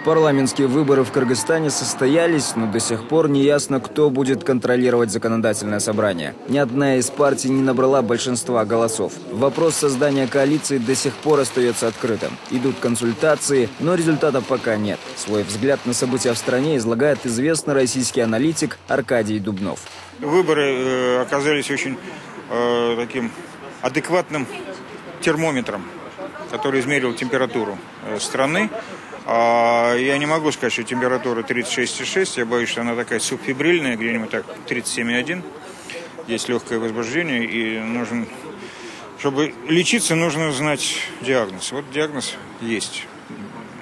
Парламентские выборы в Кыргызстане состоялись, но до сих пор не ясно, кто будет контролировать законодательное собрание. Ни одна из партий не набрала большинства голосов. Вопрос создания коалиции до сих пор остается открытым. Идут консультации, но результатов пока нет. Свой взгляд на события в стране излагает известный российский аналитик Аркадий Дубнов. Выборы оказались очень таким адекватным термометром, который измерил температуру страны. Я не могу сказать, что температура 36,6, я боюсь, что она такая субфибрильная, где-нибудь так 37,1. Есть легкое возбуждение, и чтобы лечиться, нужно знать диагноз. Вот диагноз есть.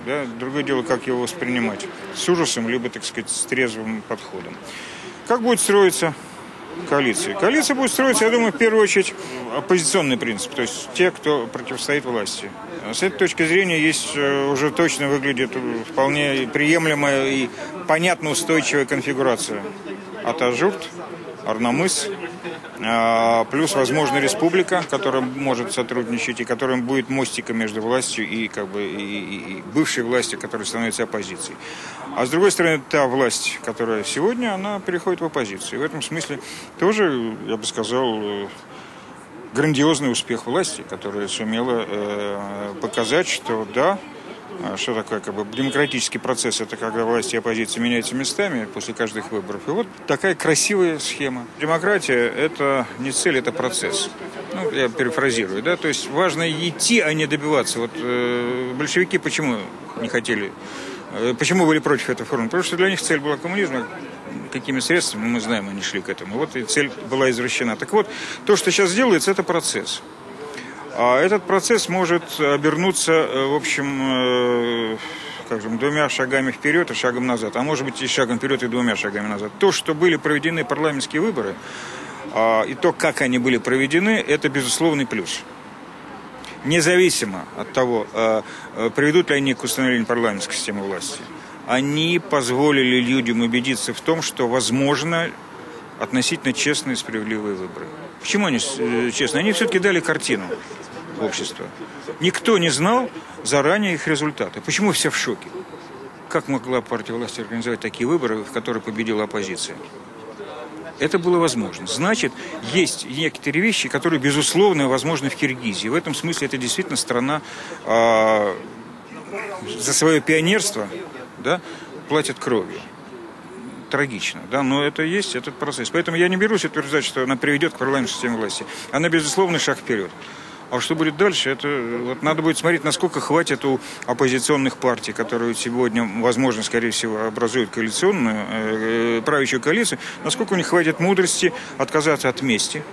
Да? Другое дело, как его воспринимать. С ужасом, либо, так сказать, с трезвым подходом. Как будет строиться коалиция? Коалиция будет строиться, я думаю, в первую очередь оппозиционный принцип, то есть те, кто противостоит власти. С этой точки зрения есть уже точно выглядит вполне приемлемая и понятно устойчивая конфигурация. Атажурт, Арнамыс, плюс, возможно, республика, которая может сотрудничать и которая будет мостиком между властью и бывшей властью, которая становится оппозицией. А с другой стороны, та власть, которая сегодня, она переходит в оппозицию. И в этом смысле тоже, я бы сказал, грандиозный успех власти, которая сумела показать, что да, что такое демократический процесс, это когда власть и оппозиция меняются местами после каждых выборов. И вот такая красивая схема. Демократия – это не цель, это процесс. Я перефразирую, да, то есть важно идти, а не добиваться. Вот большевики почему не хотели, почему были против этой формы? Потому что для них цель была коммунизм. Какими средствами, мы знаем, они шли к этому. Вот и цель была извращена. Так вот, то, что сейчас делается, это процесс. А этот процесс может обернуться, в общем, двумя шагами вперед и шагом назад. А может быть и шагом вперед и двумя шагами назад. То, что были проведены парламентские выборы, и то, как они были проведены, это безусловный плюс. Независимо от того, приведут ли они к установлению парламентской системы власти. Они позволили людям убедиться в том, что возможно относительно честные и справедливые выборы. Почему они честные? Они все-таки дали картину общества. Никто не знал заранее их результаты. Почему все в шоке? Как могла партия власти организовать такие выборы, в которых победила оппозиция? Это было возможно. Значит, есть некоторые вещи, которые, безусловно, возможны в Киргизии. В этом смысле это действительно страна за свое пионерство, да, платит кровью. Трагично, да, но это есть этот процесс. Поэтому я не берусь утверждать, что она приведет к парламентской системе власти. Она, безусловно, шаг вперед. А что будет дальше, это вот надо будет смотреть, насколько хватит у оппозиционных партий, которые сегодня, возможно, скорее всего, образуют коалиционную, правящую коалицию, насколько у них хватит мудрости отказаться от мести.